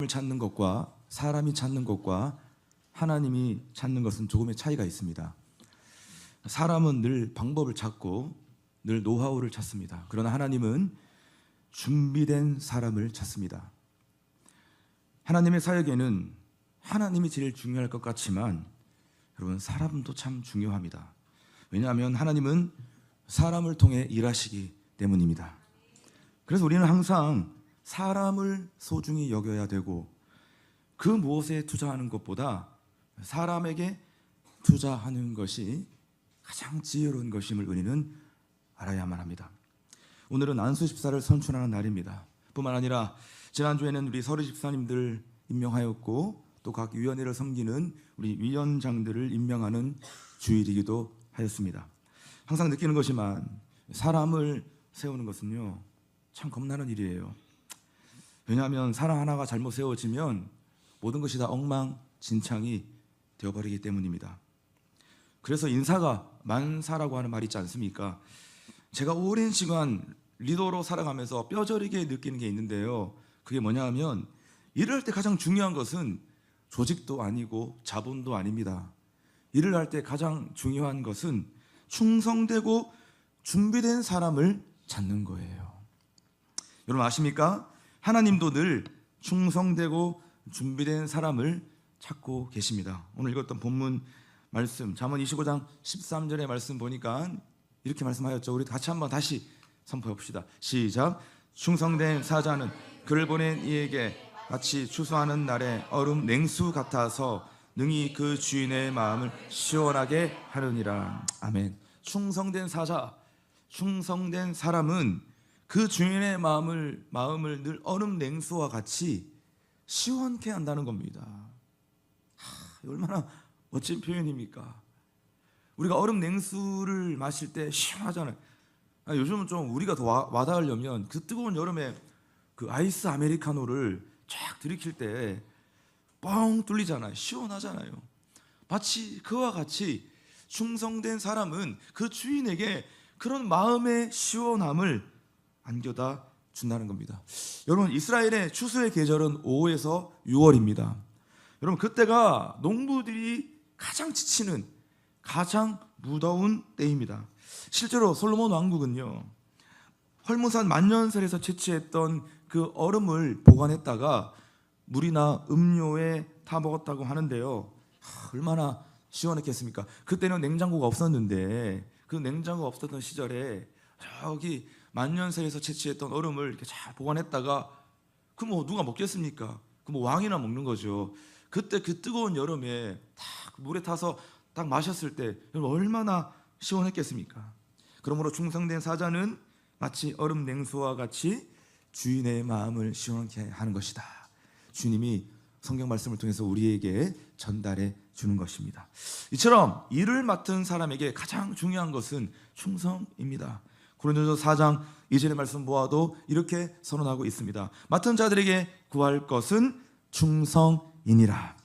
찾는 것과 사람이 찾는 것과 하나님이 찾는 것은 조금의 차이가 있습니다. 사람은 늘 방법을 찾고 늘 노하우를 찾습니다. 그러나 하나님은 준비된 사람을 찾습니다. 하나님의 사역에는 하나님이 제일 중요할 것 같지만 여러분, 사람도 참 중요합니다. 왜냐하면 하나님은 사람을 통해 일하시기 때문입니다. 그래서 우리는 항상 사람을 소중히 여겨야 되고, 그 무엇에 투자하는 것보다 사람에게 투자하는 것이 가장 지혜로운 것임을 우리는 알아야만 합니다. 오늘은 안수 집사를 선출하는 날입니다. 뿐만 아니라 지난주에는 우리 서리 집사님들 임명하였고, 또 각 위원회를 섬기는 우리 위원장들을 임명하는 주일이기도 하였습니다. 항상 느끼는 것이지만 사람을 세우는 것은요, 참 겁나는 일이에요. 왜냐하면 사람 하나가 잘못 세워지면 모든 것이 다 엉망진창이 되어버리기 때문입니다. 그래서 인사가 만사라고 하는 말이 있지 않습니까? 제가 오랜 시간 리더로 살아가면서 뼈저리게 느끼는 게 있는데요, 그게 뭐냐 하면 일을 할 때 가장 중요한 것은 조직도 아니고 자본도 아닙니다. 일을 할 때 가장 중요한 것은 충성되고 준비된 사람을 찾는 거예요. 여러분 아십니까? 하나님도 늘 충성되고 준비된 사람을 찾고 계십니다. 오늘 읽었던 본문 말씀, 잠언 25장 13절의 말씀 보니까 이렇게 말씀하였죠. 우리 같이 한번 다시 선포해 봅시다. 시작. 충성된 사자는 그를 보낸 이에게 마치 추수하는 날에 얼음 냉수 같아서 능히 그 주인의 마음을 시원하게 하느니라. 아멘. 충성된 사자, 충성된 사람은 그 주인의 마음을 늘 얼음 냉수와 같이 시원케 한다는 겁니다. 얼마나 멋진 표현입니까? 우리가 얼음 냉수를 마실 때 시원하잖아요. 요즘은 좀 우리가 더 와닿으려면 그 뜨거운 여름에 그 아이스 아메리카노를 쫙 들이킬 때 뻥 뚫리잖아요. 시원하잖아요. 마치 그와 같이 충성된 사람은 그 주인에게 그런 마음의 시원함을 안겨다 준다는 겁니다. 여러분, 이스라엘의 추수의 계절은 5에서 6월입니다. 여러분, 그때가 농부들이 가장 지치는, 가장 무더운 때입니다. 실제로 솔로몬 왕국은요, 헐모산 만년설에서 채취했던 그 얼음을 보관했다가 물이나 음료에 타 먹었다고 하는데요, 얼마나 시원했겠습니까? 그때는 냉장고가 없었는데, 그 냉장고가 없었던 시절에 저기 만년설에서 채취했던 얼음을 이렇게 잘 보관했다가 그 뭐 누가 먹겠습니까? 그 뭐 왕이나 먹는 거죠. 그때 그 뜨거운 여름에 딱 물에 타서 딱 마셨을 때 얼마나 시원했겠습니까? 그러므로 충성된 사자는 마치 얼음 냉수와 같이 주인의 마음을 시원케 하는 것이다. 주님이 성경 말씀을 통해서 우리에게 전달해 주는 것입니다. 이처럼 일을 맡은 사람에게 가장 중요한 것은 충성입니다. 고린도서 4장 2절의 말씀 보아도 이렇게 선언하고 있습니다. 맡은 자들에게 구할 것은 충성이니라.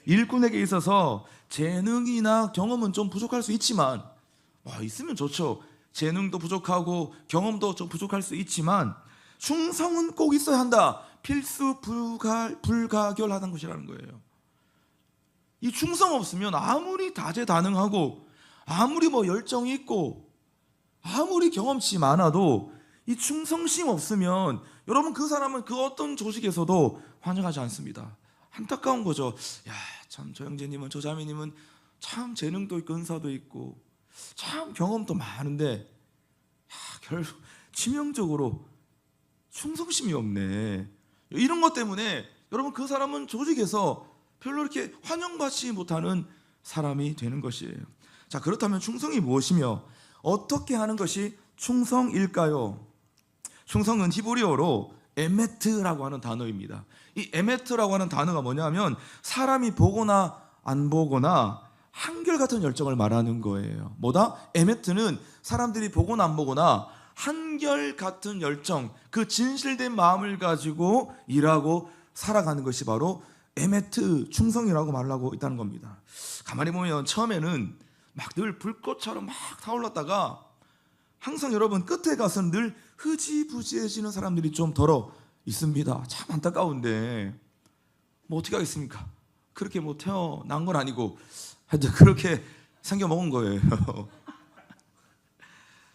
일꾼에게 있어서 재능이나 경험은 좀 부족할 수 있지만, 있으면 좋죠. 재능도 부족하고 경험도 좀 부족할 수 있지만 충성은 꼭 있어야 한다. 필수 불가결하다는 것이라는 거예요. 이 충성 없으면 아무리 다재다능하고 아무리 열정이 있고 아무리 경험치 많아도 이 충성심 없으면 여러분, 그 사람은 그 어떤 조직에서도 환영하지 않습니다. 안타까운 거죠. 야, 참 저 형제님은, 저 자매님은 참 재능도 있고 은사도 있고 참 경험도 많은데 결국 치명적으로 충성심이 없네. 이런 것 때문에 여러분, 그 사람은 조직에서 별로 이렇게 환영받지 못하는 사람이 되는 것이에요. 자, 그렇다면 충성이 무엇이며 어떻게 하는 것이 충성일까요? 충성은 히브리어로 에메트라고 하는 단어입니다. 이 에메트라고 하는 단어가 뭐냐면 사람이 보거나 안 보거나 한결같은 열정을 말하는 거예요. 뭐다? 에메트는 사람들이 보거나 안 보거나 한결같은 열정, 그 진실된 마음을 가지고 일하고 살아가는 것이 바로 에메트, 충성이라고 말하고 있다는 겁니다. 가만히 보면 처음에는 막 늘 불꽃처럼 막 타올랐다가 항상 여러분 끝에 가서는 늘 흐지부지해지는 사람들이 좀 덜어 있습니다. 참 안타까운데 뭐 어떻게 하겠습니까? 그렇게 뭐 태어난 건 아니고 하여튼 그렇게 생겨 먹은 거예요.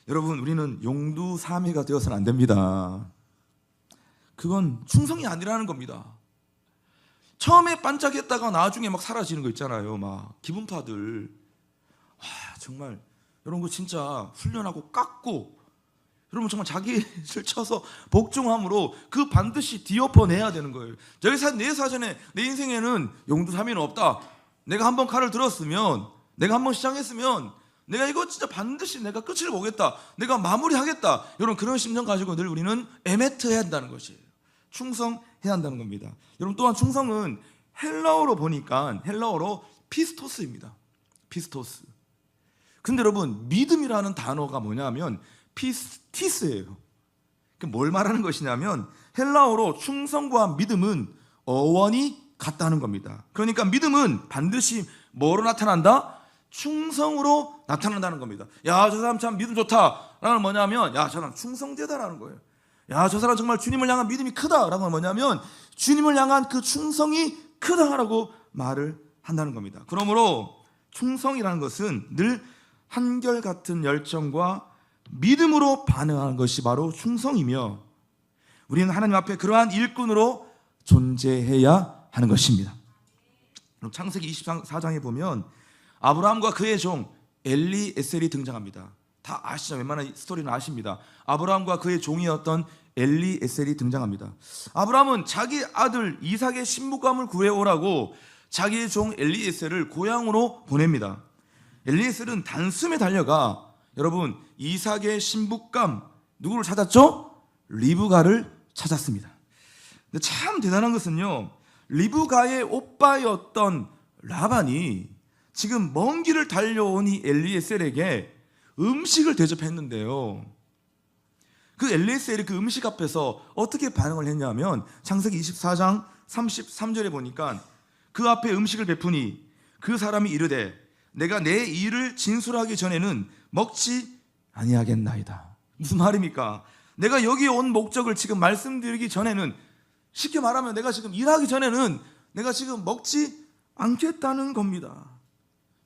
여러분, 우리는 용두사미가 되어서는 안 됩니다. 그건 충성이 아니라는 겁니다. 처음에 반짝했다가 나중에 막 사라지는 거 있잖아요. 막 기분파들. 정말 여러분, 그 진짜 훈련하고 깎고, 여러분 정말 자기를 쳐서 복종함으로 그 반드시 뒤엎어내야 되는 거예요. 내 사전에, 내 인생에는 용두사미는 없다. 내가 한번 칼을 들었으면, 내가 한번 시작했으면 내가 이거 진짜 반드시 내가 끝을 보겠다, 내가 마무리하겠다, 여러분 그런 심정 가지고 늘 우리는 에메트해야 한다는 것이에요. 충성해야 한다는 겁니다. 여러분, 또한 충성은 헬라어로 보니까 헬라어로 피스토스입니다. 피스토스. 근데 여러분, 믿음이라는 단어가 뭐냐면 피스티스예요. 뭘 말하는 것이냐면 헬라어로 충성과 믿음은 어원이 같다는 겁니다. 그러니까 믿음은 반드시 뭐로 나타난다? 충성으로 나타난다는 겁니다. 야, 저 사람 참 믿음 좋다라는 뭐냐면, 야, 저 사람 충성되다라는 거예요. 야, 저 사람 정말 주님을 향한 믿음이 크다라고 뭐냐면 주님을 향한 그 충성이 크다라고 말을 한다는 겁니다. 그러므로 충성이라는 것은 늘 한결같은 열정과 믿음으로 반응하는 것이 바로 충성이며, 우리는 하나님 앞에 그러한 일꾼으로 존재해야 하는 것입니다. 창세기 24장에 보면 아브라함과 그의 종 엘리에셀이 등장합니다. 다 아시죠? 웬만한 스토리는 아십니다. 아브라함과 그의 종이었던 엘리에셀이 등장합니다. 아브라함은 자기 아들 이삭의 신부감을 구해오라고 자기의 종 엘리에셀을 고향으로 보냅니다. 엘리에셀은 단숨에 달려가, 여러분, 이삭의 신부감 누구를 찾았죠? 리브가를 찾았습니다. 근데 참 대단한 것은요, 리브가의 오빠였던 라반이 지금 먼 길을 달려온 이 엘리에셀에게 음식을 대접했는데요, 그 엘리에셀이 그 음식 앞에서 어떻게 반응을 했냐면 창세기 24장 33절에 보니까 그 앞에 음식을 베푸니 그 사람이 이르되 내가 내 일을 진술하기 전에는 먹지 아니하겠나이다. 무슨 말입니까? 내가 여기 온 목적을 지금 말씀드리기 전에는, 쉽게 말하면 내가 지금 일하기 전에는 내가 지금 먹지 않겠다는 겁니다.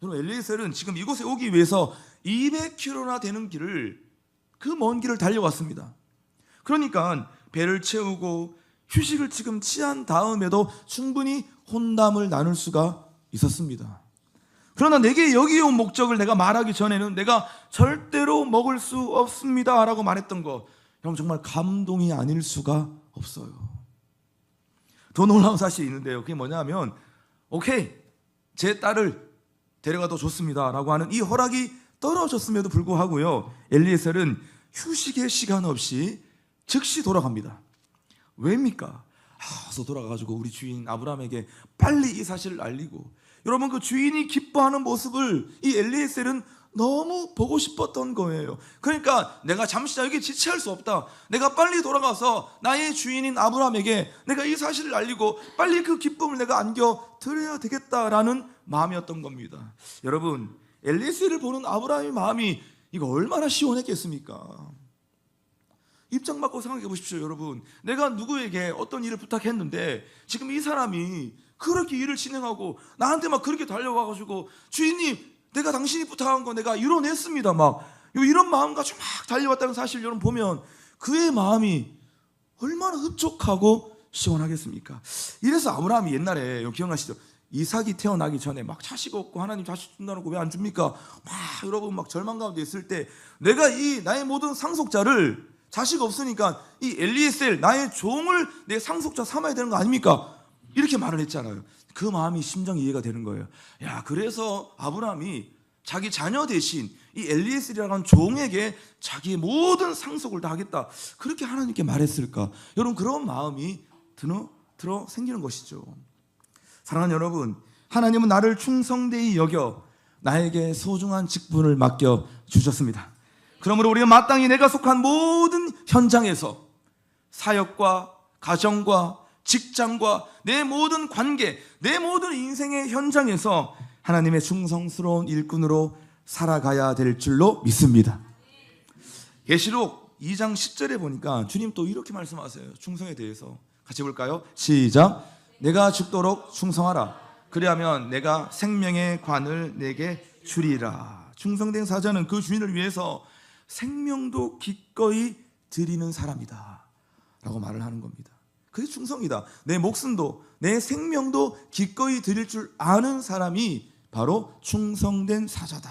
여러분, 엘리에셀은 지금 이곳에 오기 위해서 200km나 되는 길을, 그 먼 길을 달려왔습니다. 그러니까 배를 채우고 휴식을 지금 취한 다음에도 충분히 혼담을 나눌 수가 있었습니다. 그러나 내게 여기 온 목적을 내가 말하기 전에는 내가 절대로 먹을 수 없습니다 라고 말했던 거, 여러분 정말 감동이 아닐 수가 없어요. 더 놀라운 사실이 있는데요, 그게 뭐냐면, 오케이, 제 딸을 데려가도 좋습니다 라고 하는 이 허락이 떨어졌음에도 불구하고요, 엘리에셀은 휴식의 시간 없이 즉시 돌아갑니다. 왜입니까? 그래서 돌아가가지고 우리 주인 아브라함에게 빨리 이 사실을 알리고, 여러분 그 주인이 기뻐하는 모습을 이 엘리에셀은 너무 보고 싶었던 거예요. 그러니까 내가 잠시 여기 지체할 수 없다, 내가 빨리 돌아가서 나의 주인인 아브라함에게 내가 이 사실을 알리고 빨리 그 기쁨을 내가 안겨드려야 되겠다라는 마음이었던 겁니다. 여러분, 엘리에셀을 보는 아브라함의 마음이 이거 얼마나 시원했겠습니까? 입장 바꿔 생각해 보십시오. 여러분, 내가 누구에게 어떤 일을 부탁했는데 지금 이 사람이 그렇게 일을 진행하고 나한테 막 그렇게 달려와가지고, 주인님, 내가 당신이 부탁한 거 내가 이뤄냈습니다, 막 이런 마음 가지고 막 달려왔다는 사실 여러분 보면 그의 마음이 얼마나 흡족하고 시원하겠습니까? 이래서 아브라함이 옛날에 기억나시죠? 이삭이 태어나기 전에 막 자식 없고 하나님 자식 준다는 거 왜 안 줍니까? 막 여러분 막 절망 가운데 있을 때, 내가 이 나의 모든 상속자를, 자식 없으니까 이 엘리에셀 나의 종을 내 상속자 삼아야 되는 거 아닙니까? 이렇게 말을 했잖아요. 그 마음이 심정이 이해가 되는 거예요. 야, 그래서 아브라함이 자기 자녀 대신 이 엘리에셀이라는 종에게 자기의 모든 상속을 다 하겠다, 그렇게 하나님께 말했을까? 여러분, 그런 마음이 들어 생기는 것이죠. 사랑하는 여러분, 하나님은 나를 충성되이 여겨 나에게 소중한 직분을 맡겨 주셨습니다. 그러므로 우리가 마땅히 내가 속한 모든 현장에서, 사역과 가정과 직장과 내 모든 관계, 내 모든 인생의 현장에서 하나님의 충성스러운 일꾼으로 살아가야 될 줄로 믿습니다. 계시록 2장 10절에 보니까 주님 또 이렇게 말씀하세요. 충성에 대해서 같이 볼까요? 시작. 내가 죽도록 충성하라. 그리하면 내가 생명의 관을 내게 주리라. 충성된 사자는 그 주인을 위해서 생명도 기꺼이 드리는 사람이다 라고 말을 하는 겁니다. 그게 충성이다. 내 목숨도 내 생명도 기꺼이 드릴 줄 아는 사람이 바로 충성된 사자다,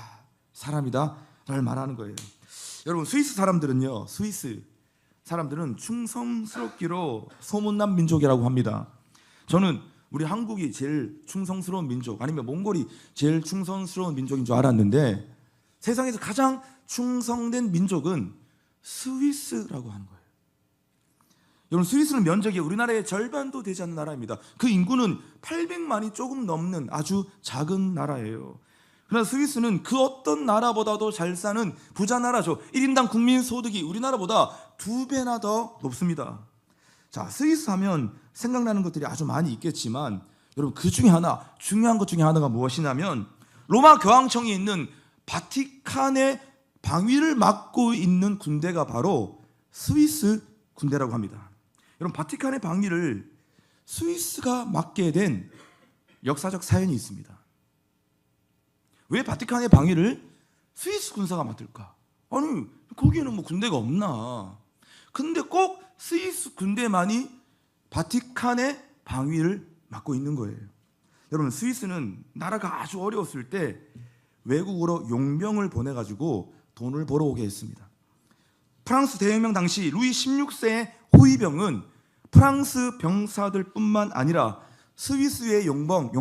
사람이다 라를 말하는 거예요. 여러분, 스위스 사람들은 충성스럽기로 소문난 민족이라고 합니다. 저는 우리 한국이 제일 충성스러운 민족, 아니면 몽골이 제일 충성스러운 민족인 줄 알았는데 세상에서 가장 충성된 민족은 스위스라고 하는 거예요. 여러분, 스위스는 면적이 우리나라의 절반도 되지 않는 나라입니다. 그 인구는 800만이 조금 넘는 아주 작은 나라예요. 그러나 스위스는 그 어떤 나라보다도 잘 사는 부자 나라죠. 1인당 국민 소득이 우리나라보다 2배나 더 높습니다. 자, 스위스 하면 생각나는 것들이 아주 많이 있겠지만 여러분, 그 중에 하나, 중요한 것 중에 하나가 무엇이냐면 로마 교황청이 있는 바티칸의 방위를 맡고 있는 군대가 바로 스위스 군대라고 합니다. 여러분, 바티칸의 방위를 스위스가 맡게 된 역사적 사연이 있습니다. 왜 바티칸의 방위를 스위스 군사가 맡을까? 아니, 거기에는 뭐 군대가 없나? 근데 꼭 스위스 군대만이 바티칸의 방위를 맡고 있는 거예요. 여러분, 스위스는 나라가 아주 어려웠을 때 외국으로 용병을 보내가지고 돈을 벌어오게 했습니다. 프랑스 대혁명 당시 루이 16세의 호위병은 프랑스 병사들뿐만 아니라 스위스의 용병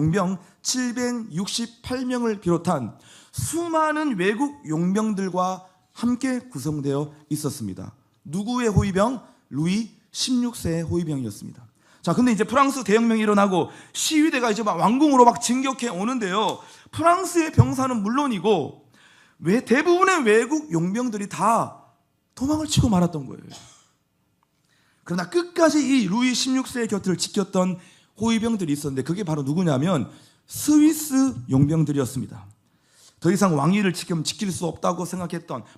768명을 비롯한 수많은 외국 용병들과 함께 구성되어 있었습니다. 누구의 호위병? 루이 16세의 호위병이었습니다. 자, 근데 이제 프랑스 대혁명이 일어나고 시위대가 이제 막 왕궁으로 막 진격해 오는데요. 프랑스의 병사는 물론이고 대부분의 외국 용병들이 다 도망을 치고 말았던 거예요. 그러나 끝까지 이 루이 16세의 곁을 지켰던 호위병들이 있었는데 그게 바로 누구냐면 스위스 용병들이었습니다. 더 이상 왕위를 지킬 수 없다고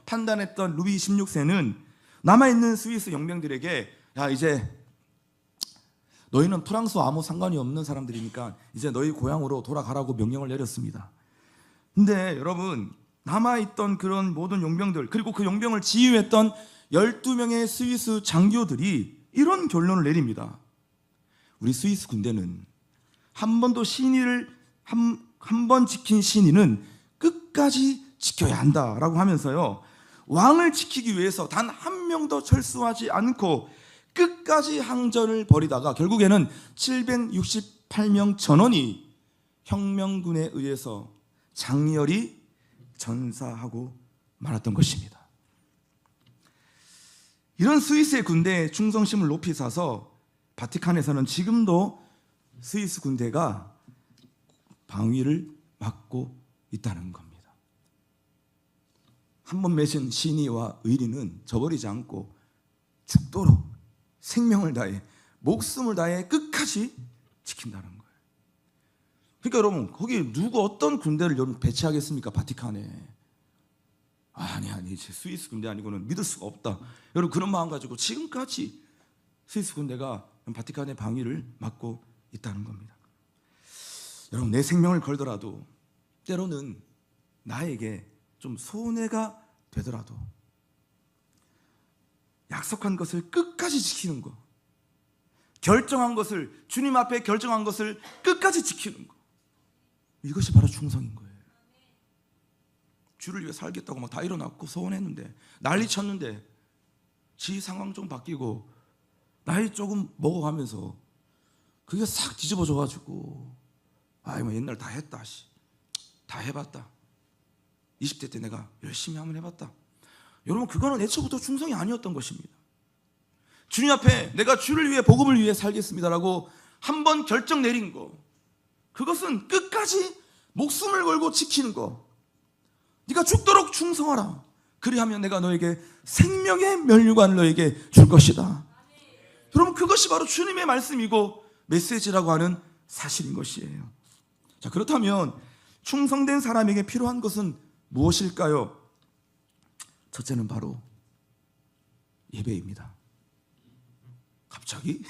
판단했던 루이 16세는 남아있는 스위스 용병들에게, 야, 이제 너희는 프랑스와 아무 상관이 없는 사람들이니까 이제 너희 고향으로 돌아가라고 명령을 내렸습니다. 근데 여러분, 남아있던 그런 모든 용병들, 그리고 그 용병을 지휘했던 12명의 스위스 장교들이 이런 결론을 내립니다. 우리 스위스 군대는 한 번도 한 번 지킨 신의는 끝까지 지켜야 한다라고 하면서요, 왕을 지키기 위해서 단 한 명도 철수하지 않고 끝까지 항전을 벌이다가 결국에는 768명 전원이 혁명군에 의해서 장렬히 전사하고 말았던 것입니다. 이런 스위스의 군대의 충성심을 높이 사서 바티칸에서는 지금도 스위스 군대가 방위를 맡고 있다는 겁니다. 한번 맺은 신의와 의리는 저버리지 않고 죽도록 생명을 다해 목숨을 다해 끝까지 지킨다는 거예요. 그러니까 여러분, 거기 누구 어떤 군대를 여러분 배치하겠습니까? 바티칸에. 아니 스위스 군대 아니고는 믿을 수가 없다. 여러분, 그런 마음 가지고 지금까지 스위스 군대가 바티칸의 방위를 맡고 있다는 겁니다. 여러분, 내 생명을 걸더라도 때로는 나에게 좀 손해가 되더라도 약속한 것을 끝까지 지키는 거, 결정한 것을, 주님 앞에 결정한 것을 끝까지 지키는 거, 이것이 바로 충성인 거예요. 주를 위해 살겠다고 막 다 일어났고 소원했는데, 난리 쳤는데 지 상황 좀 바뀌고 나이 조금 먹어가면서 그게 싹 뒤집어져가지고, 뭐 옛날 다 했다, 다 해봤다, 20대 때 내가 열심히 한번 해봤다. 여러분, 그거는 애초부터 충성이 아니었던 것입니다. 주님 앞에 내가 주를 위해, 복음을 위해 살겠습니다라고 한번 결정 내린 거, 그것은 끝까지 목숨을 걸고 지키는 거. 네가 죽도록 충성하라. 그리하면 내가 너에게 생명의 면류관을 너에게 줄 것이다. 여러분, 그것이 바로 주님의 말씀이고 메시지라고 하는 사실인 것이에요. 자, 그렇다면 충성된 사람에게 필요한 것은 무엇일까요? 첫째는 바로 예배입니다. 갑자기?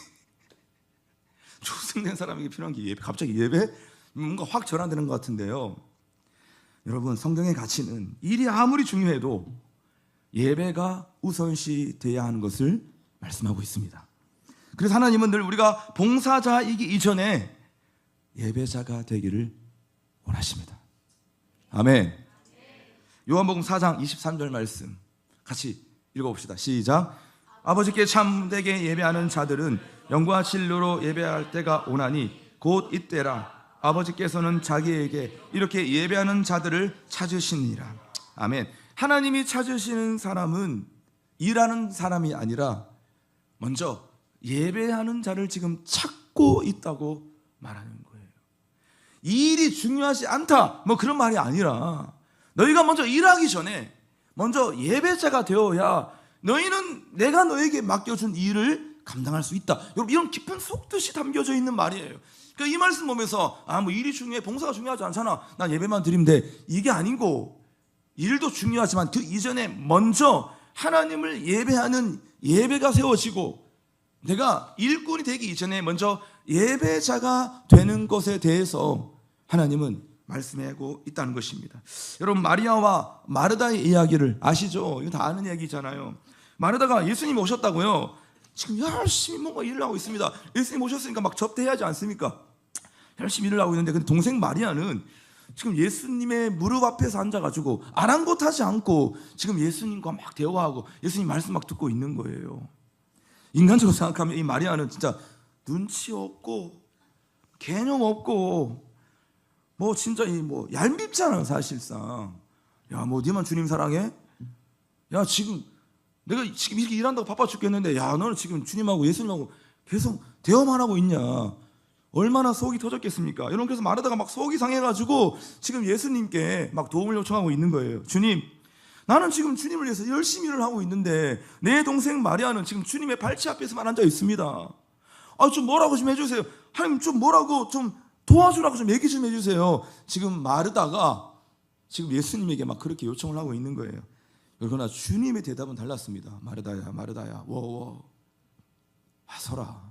초승된 사람에게 필요한 게 예배. 갑자기 예배? 뭔가 확 전환되는 것 같은데요. 여러분, 성경의 가치는 일이 아무리 중요해도 예배가 우선시 돼야 하는 것을 말씀하고 있습니다. 그래서 하나님은 늘 우리가 봉사자이기 이전에 예배자가 되기를 원하십니다. 아멘. 요한복음 4장 23절 말씀 같이 읽어봅시다. 시작. 아버지께 참되게 예배하는 자들은 영과 진리로 예배할 때가 오나니 곧 이때라. 아버지께서는 자기에게 이렇게 예배하는 자들을 찾으시니라. 아멘. 하나님이 찾으시는 사람은 일하는 사람이 아니라 먼저 예배하는 자를 지금 찾고 있다고 말하는 거예요. 이 일이 중요하지 않다 뭐 그런 말이 아니라 너희가 먼저 일하기 전에 먼저 예배자가 되어야 너희는 내가 너에게 맡겨준 일을 감당할 수 있다. 여러분, 이런 깊은 속뜻이 담겨져 있는 말이에요. 그러니까 이 말씀 보면서 뭐 일이 중요해, 봉사가 중요하지 않잖아, 난 예배만 드리면 돼, 이게 아니고 일도 중요하지만 그 이전에 먼저 하나님을 예배하는 예배가 세워지고 내가 일꾼이 되기 이전에 먼저 예배자가 되는 것에 대해서 하나님은 말씀하고 있다는 것입니다. 여러분, 마리아와 마르다의 이야기를 아시죠? 이거 다 아는 이야기잖아요. 마르다가 예수님 오셨다고요. 지금 열심히 뭔가 일을 하고 있습니다. 예수님 오셨으니까 막 접대해야지 않습니까? 열심히 일을 하고 있는데 근데 동생 마리아는 지금 예수님의 무릎 앞에서 앉아가지고 아랑곳하지 않고 지금 예수님과 막 대화하고 예수님 말씀 막 듣고 있는 거예요. 인간적으로 생각하면 이 마리아는 진짜 눈치 없고 개념 없고 뭐 진짜 뭐 얄밉잖아요 사실상. 야, 뭐 니만 주님 사랑해? 야, 지금 내가 지금 이렇게 일한다고 바빠 죽겠는데 야, 너는 지금 주님하고 예수님하고 계속 대화만 하고 있냐? 얼마나 속이 터졌겠습니까? 여러분, 그래서 마르다가 막 속이 상해가지고 지금 예수님께 막 도움을 요청하고 있는 거예요. 주님, 나는 지금 주님을 위해서 열심히 일을 하고 있는데 내 동생 마리아는 지금 주님의 발치 앞에서만 앉아 있습니다. 좀 뭐라고 좀 해주세요. 하나님, 좀 뭐라고 좀 도와주라고 좀 얘기 좀 해주세요. 지금 마르다가 지금 예수님에게 막 그렇게 요청을 하고 있는 거예요. 그러나 주님의 대답은 달랐습니다. 마르다야, 마르다야, 서라.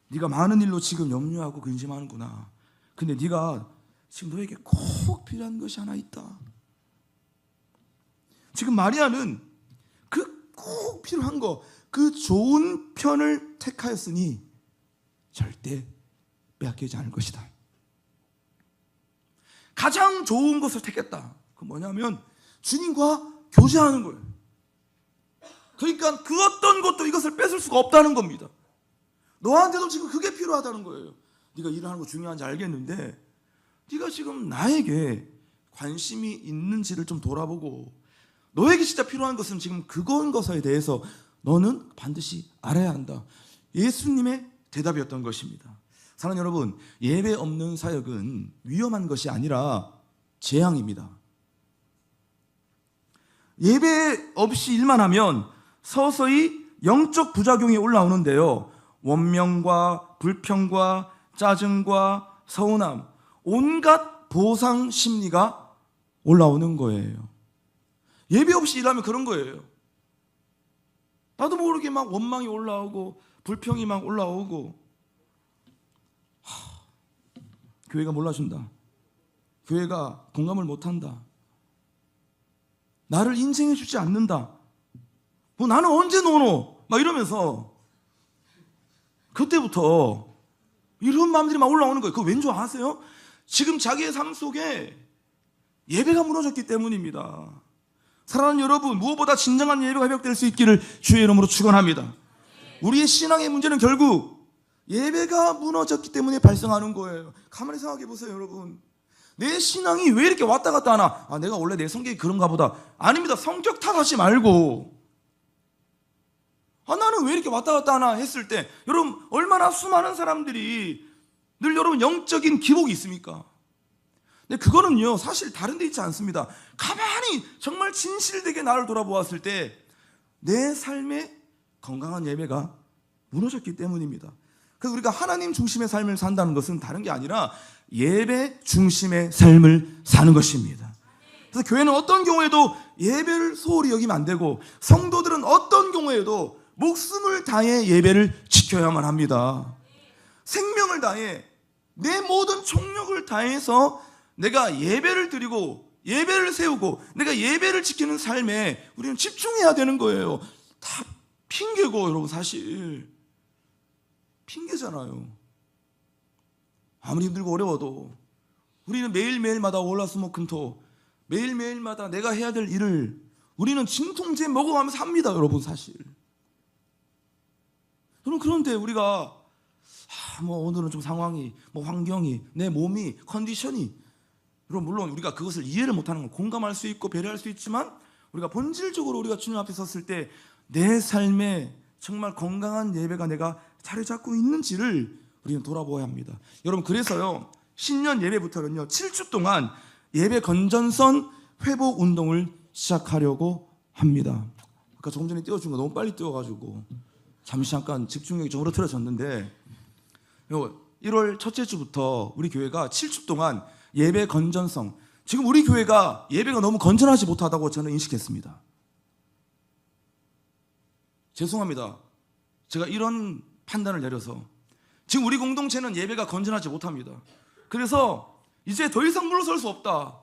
네가 많은 일로 지금 염려하고 근심하는구나. 근데 네가 지금 너에게 꼭 필요한 것이 하나 있다. 지금 마리아는 그 꼭 필요한 거, 그 좋은 편을 택하였으니 절대 빼앗기지 않을 것이다. 가장 좋은 것을 택했다. 그 뭐냐면 주님과 교제하는 거예요. 그러니까 그 어떤 것도 이것을 뺏을 수가 없다는 겁니다. 너한테도 지금 그게 필요하다는 거예요. 네가 일하는 거 중요한지 알겠는데 네가 지금 나에게 관심이 있는지를 좀 돌아보고 너에게 진짜 필요한 것은 지금 그건 것에 대해서 너는 반드시 알아야 한다. 예수님의 대답이었던 것입니다. 사랑하는 여러분, 예배 없는 사역은 위험한 것이 아니라 재앙입니다. 예배 없이 일만 하면 서서히 영적 부작용이 올라오는데요, 원명과 불평과 짜증과 서운함, 온갖 보상 심리가 올라오는 거예요. 예배 없이 일하면 그런 거예요. 나도 모르게 막 원망이 올라오고 불평이 막 올라오고, 교회가 몰라준다, 교회가 공감을 못한다, 나를 인정해 주지 않는다, 뭐 나는 언제 노노 막 이러면서 그때부터 이런 마음들이 막 올라오는 거예요. 그거 왠지 아세요? 지금 자기의 삶 속에 예배가 무너졌기 때문입니다. 사랑하는 여러분, 무엇보다 진정한 예배가 회복될 수 있기를 주의 이름으로 축원합니다. 우리의 신앙의 문제는 결국 예배가 무너졌기 때문에 발생하는 거예요. 가만히 생각해 보세요, 여러분. 내 신앙이 왜 이렇게 왔다 갔다 하나? 내가 원래 내 성격이 그런가 보다. 아닙니다. 성격 탓하지 말고 나는 왜 이렇게 왔다 갔다 하나 했을 때 여러분, 얼마나 수많은 사람들이 늘 여러분 영적인 기복이 있습니까? 근데 그거는요 사실 다른 데 있지 않습니다. 가만히 정말 진실되게 나를 돌아보았을 때 내 삶에 건강한 예배가 무너졌기 때문입니다. 그래서 우리가 하나님 중심의 삶을 산다는 것은 다른 게 아니라 예배 중심의 삶을 사는 것입니다. 그래서 교회는 어떤 경우에도 예배를 소홀히 여기면 안 되고, 성도들은 어떤 경우에도 목숨을 다해 예배를 지켜야만 합니다. 생명을 다해 내 모든 총력을 다해서 내가 예배를 드리고 예배를 세우고 내가 예배를 지키는 삶에 우리는 집중해야 되는 거예요. 다 핑계고 여러분, 사실 핑계잖아요. 아무리 힘들고 어려워도 우리는 매일매일마다 월화수목금토 매일매일마다 내가 해야 될 일을 우리는 진통제 먹어가면서 합니다, 여러분. 사실 여러분, 그런데 우리가 오늘은 좀 상황이, 환경이, 내 몸이, 컨디션이, 여러분 물론 우리가 그것을 이해를 못하는 건 공감할 수 있고 배려할 수 있지만, 우리가 본질적으로 우리가 주님 앞에 섰을 때 내 삶에 정말 건강한 예배가 내가 자리 잡고 있는지를 우리는 돌아보아야 합니다. 여러분, 그래서요 신년 예배부터는요 7주 동안 예배 건전성 회복 운동을 시작하려고 합니다. 아까 조금 전에 띄워준 거 너무 빨리 띄워가지고 잠시 잠깐 집중력이 좀 흐트러졌는데, 1월 첫째 주부터 우리 교회가 7주 동안 예배 건전성, 지금 우리 교회가 예배가 너무 건전하지 못하다고 저는 인식했습니다. 죄송합니다. 제가 이런 판단을 내려서 지금 우리 공동체는 예배가 건전하지 못합니다. 그래서 이제 더 이상 물러설 수 없다.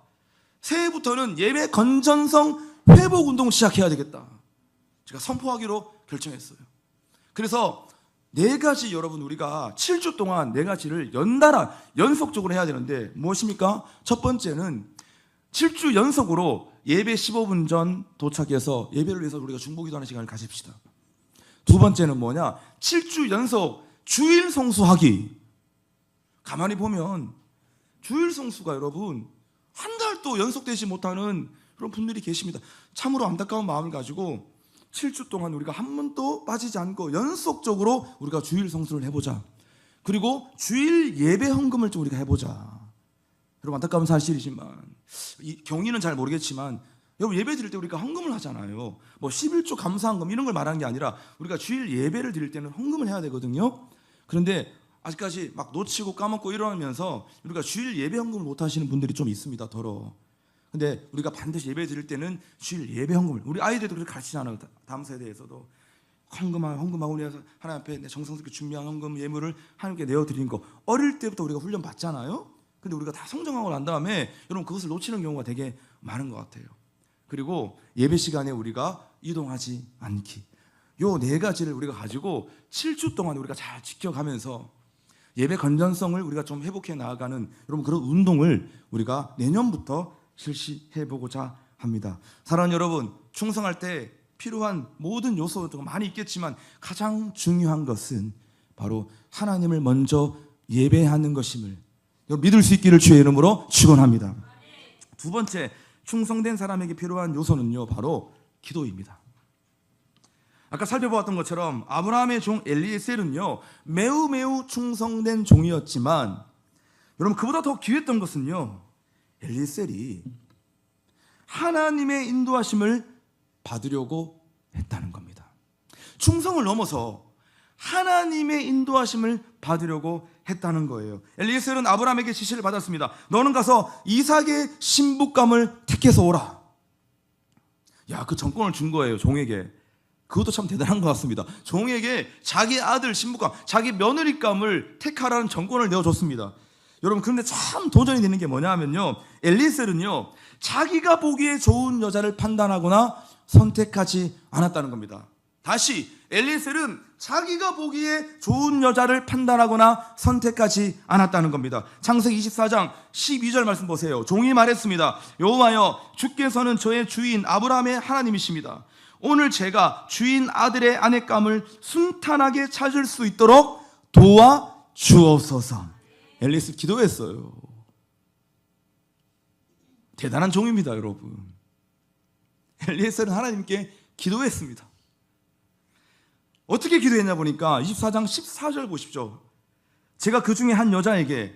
새해부터는 예배 건전성 회복 운동을 시작해야 되겠다. 제가 선포하기로 결정했어요. 그래서 4가지, 여러분 우리가 7주 동안 4가지를 연달아 연속적으로 해야 되는데 무엇입니까? 첫 번째는 7주 연속으로 예배 15분 전 도착해서 예배를 위해서 우리가 중보기도하는 시간을 가집시다. 두 번째는 뭐냐? 7주 연속 주일 성수하기. 가만히 보면 주일 성수가 여러분 한 달도 연속되지 못하는 그런 분들이 계십니다. 참으로 안타까운 마음을 가지고 7주 동안 우리가 한 번도 빠지지 않고 연속적으로 우리가 주일 성수를 해보자. 그리고 주일 예배 헌금을 좀 우리가 해보자. 여러분, 안타까운 사실이지만, 이 경위는 잘 모르겠지만, 여러분 예배 드릴 때 우리가 헌금을 하잖아요. 11조 감사헌금 이런 걸 말하는 게 아니라 우리가 주일 예배를 드릴 때는 헌금을 해야 되거든요. 그런데 아직까지 막 놓치고 까먹고 이러면서 우리가 주일 예배 헌금을 못 하시는 분들이 좀 있습니다. 더러. 근데 우리가 반드시 예배 드릴 때는 주일 예배 헌금을, 우리 아이들도 그렇게 가르치잖아요. 다음 세대에서도 헌금하고 내서 하나님 앞에 내 정성스럽게 준비한 헌금 예물을 하나님께 내어드리는 거, 어릴 때부터 우리가 훈련 받잖아요. 근데 우리가 다 성장하고 난 다음에 여러분 그것을 놓치는 경우가 되게 많은 것 같아요. 그리고 예배 시간에 우리가 이동하지 않기, 요 4가지를 우리가 가지고 7주 동안 우리가 잘 지켜가면서 예배 건전성을 우리가 좀 회복해 나아가는 여러분 그런 운동을 우리가 내년부터 실시해보고자 합니다. 사랑하는 여러분, 충성할 때 필요한 모든 요소가 많이 있겠지만 가장 중요한 것은 바로 하나님을 먼저 예배하는 것임을 믿을 수 있기를 주의 이름으로 축원합니다. 두 번째, 충성된 사람에게 필요한 요소는요 바로 기도입니다. 아까 살펴보았던 것처럼 아브라함의 종 엘리에셀은요 매우 충성된 종이었지만, 여러분 그보다 더 귀했던 것은요 엘리에셀이 하나님의 인도하심을 받으려고 했다는 겁니다. 충성을 넘어서 하나님의 인도하심을 받으려고 했다는 거예요. 엘리에셀은 아브라함에게 지시를 받았습니다. 너는 가서 이삭의 신부감을 택해서 오라. 그 정권을 준 거예요, 종에게. 그것도 참 대단한 것 같습니다. 종에게 자기 아들 신부감, 자기 며느리감을 택하라는 정권을 내어줬습니다. 여러분, 그런데 참 도전이 되는 게 뭐냐 하면요, 엘리에셀은요 자기가 보기에 좋은 여자를 판단하거나 선택하지 않았다는 겁니다. 다시, 엘리에셀은 자기가 보기에 좋은 여자를 판단하거나 선택하지 않았다는 겁니다. 창세기 24장 12절 말씀 보세요. 종이 말했습니다. 여호와여, 주께서는 저의 주인 아브라함의 하나님이십니다. 오늘 제가 주인 아들의 아내감을 순탄하게 찾을 수 있도록 도와주옵소서. 엘리에셀 기도했어요. 대단한 종입니다, 여러분. 엘리에셀은 하나님께 기도했습니다. 어떻게 기도했냐 보니까 24장 14절 보십시오. 제가 그 중에 한 여자에게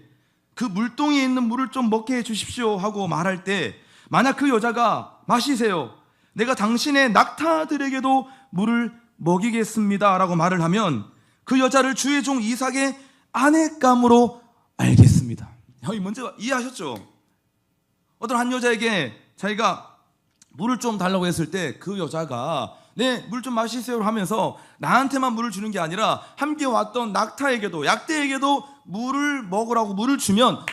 그 물동이에 있는 물을 좀 먹게 해 주십시오 하고 말할 때, 만약 그 여자가 마시세요, 내가 당신의 낙타들에게도 물을 먹이겠습니다 라고 말을 하면 그 여자를 주의 종 이삭의 아내감으로 알겠습니다. 여기 먼저 이해하셨죠? 어떤 한 여자에게 자기가 물을 좀 달라고 했을 때 그 여자가 네, 물 좀 마시세요 하면서 나한테만 물을 주는 게 아니라 함께 왔던 낙타에게도, 약대에게도 물을 먹으라고 물을 주면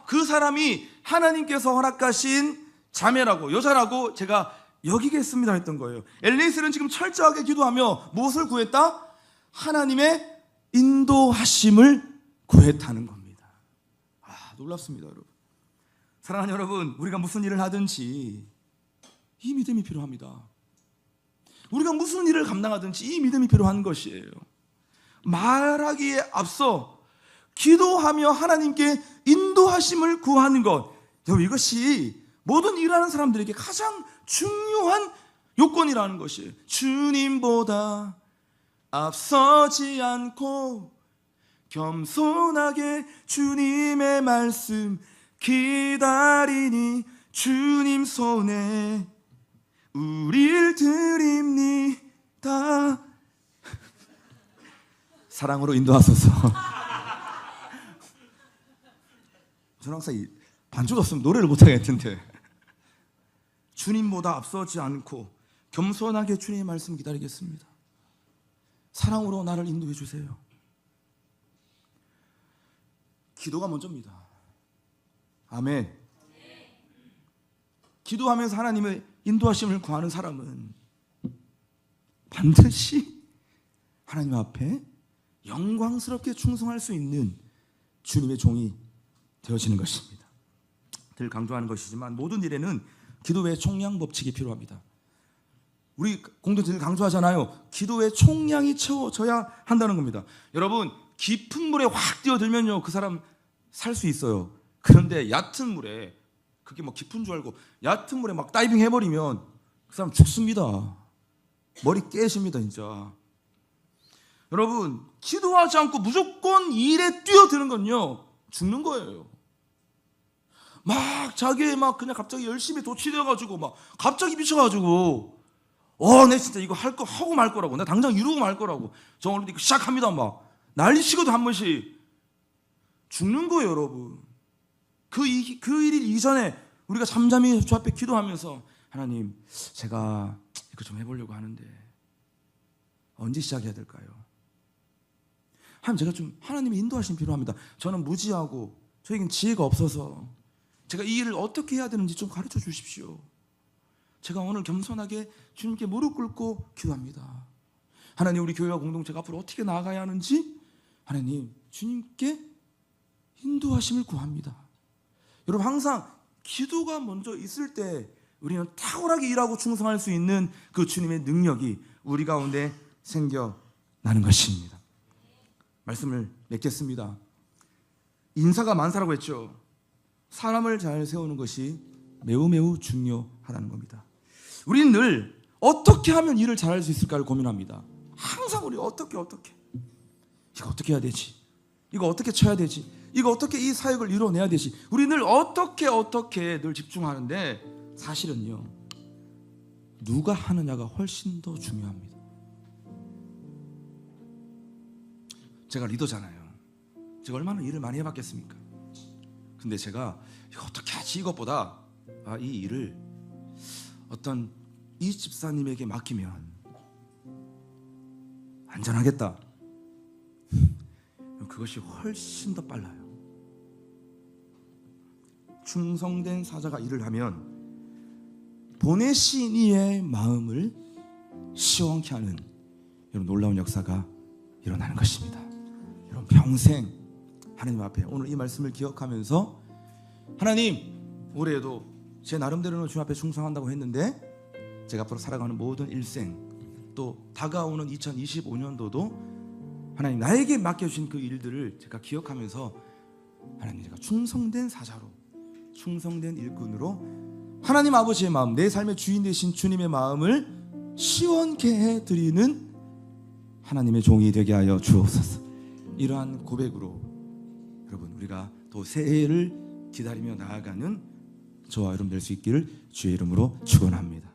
그 사람이 하나님께서 허락하신 자매라고, 여자라고 제가 여기겠습니다 했던 거예요. 엘리에셀은 지금 철저하게 기도하며 무엇을 구했다? 하나님의 인도하심을 구했다는 겁니다. 놀랍습니다, 여러분. 사랑하는 여러분, 우리가 무슨 일을 하든지 이 믿음이 필요합니다. 우리가 무슨 일을 감당하든지 이 믿음이 필요한 것이에요. 말하기에 앞서 기도하며 하나님께 인도하심을 구하는 것, 이것이 모든 일하는 사람들에게 가장 중요한 요건이라는 것이에요. 주님보다 앞서지 않고 겸손하게 주님의 말씀 기다리니 주님 손에 우릴 드립니다. 사랑으로 인도하소서. 저는 항상 반주가 없으면 노래를 못하겠던데, 주님보다 앞서지 않고 겸손하게 주님의 말씀 기다리겠습니다. 사랑으로 나를 인도해 주세요. 기도가 먼저입니다. 아멘. 기도하면서 하나님의 인도하심을 구하는 사람은 반드시 하나님 앞에 영광스럽게 충성할 수 있는 주님의 종이 되어지는 것입니다. 늘 강조하는 것이지만 모든 일에는 기도의 총량 법칙이 필요합니다. 우리 공동체 늘 강조하잖아요. 기도의 총량이 채워져야 한다는 겁니다. 여러분, 깊은 물에 확 뛰어들면요, 그 사람 살 수 있어요. 그런데 얕은 물에, 그게 뭐 깊은 줄 알고 얕은 물에 막 다이빙 해버리면 그 사람 죽습니다. 머리 깨집니다, 진짜. 여러분, 기도하지 않고 무조건 일에 뛰어드는 건요, 죽는 거예요. 막 자기의 막 그냥 갑자기 열심히 도취되어가지고 막 갑자기 미쳐가지고 내 진짜 이거 할 거 하고 말 거라고, 나 당장 이루고 말 거라고, 저 오늘 이거 시작합니다, 막 난리치고도 한 번씩 죽는 거예요, 여러분. 그 일 이전에 우리가 잠잠히 주 앞에 기도하면서 하나님, 제가 이거 좀 해보려고 하는데 언제 시작해야 될까요? 하나님, 제가 좀 하나님의 인도하심 필요합니다. 저는 무지하고 저에겐 지혜가 없어서 제가 이 일을 어떻게 해야 되는지 좀 가르쳐 주십시오. 제가 오늘 겸손하게 주님께 무릎 꿇고 기도합니다. 하나님, 우리 교회와 공동체가 앞으로 어떻게 나아가야 하는지 하나님, 주님께 인도하심을 구합니다. 여러분, 항상 기도가 먼저 있을 때 우리는 탁월하게 일하고 충성할 수 있는 그 주님의 능력이 우리 가운데 생겨나는 것입니다. 말씀을 맺겠습니다. 인사가 만사라고 했죠. 사람을 잘 세우는 것이 매우 매우 중요하다는 겁니다. 우리는 늘 어떻게 하면 일을 잘할 수 있을까를 고민합니다. 항상 우리 어떻게 이거 어떻게 해야 되지? 이거 어떻게 쳐야 되지? 이거 어떻게 이 사역을 이뤄내야 되지? 우리 늘 어떻게 늘 집중하는데 사실은요, 누가 하느냐가 훨씬 더 중요합니다. 제가 리더잖아요. 제가 얼마나 일을 많이 해봤겠습니까? 근데 제가 이거 어떻게 하지? 이것보다 이 일을 어떤 이 집사님에게 맡기면 안전하겠다, 그것이 훨씬 더 빨라요. 충성된 사자가 일을 하면 보내신 이의 마음을 시원케 하는 이런 놀라운 역사가 일어나는 것입니다. 여러분, 평생 하나님 앞에 오늘 이 말씀을 기억하면서, 하나님, 올해에도 제 나름대로는 주님 앞에 충성한다고 했는데 제가 앞으로 살아가는 모든 일생, 또 다가오는 2025년도도 하나님 나에게 맡겨주신 그 일들을 제가 기억하면서 하나님, 제가 충성된 사자로, 충성된 일꾼으로 하나님 아버지의 마음, 내 삶의 주인 되신 주님의 마음을 시원케 해드리는 하나님의 종이 되게 하여 주옵소서. 이러한 고백으로 여러분, 우리가 또 새해를 기다리며 나아가는 저와 여러분 될 수 있기를 주의 이름으로 축원합니다.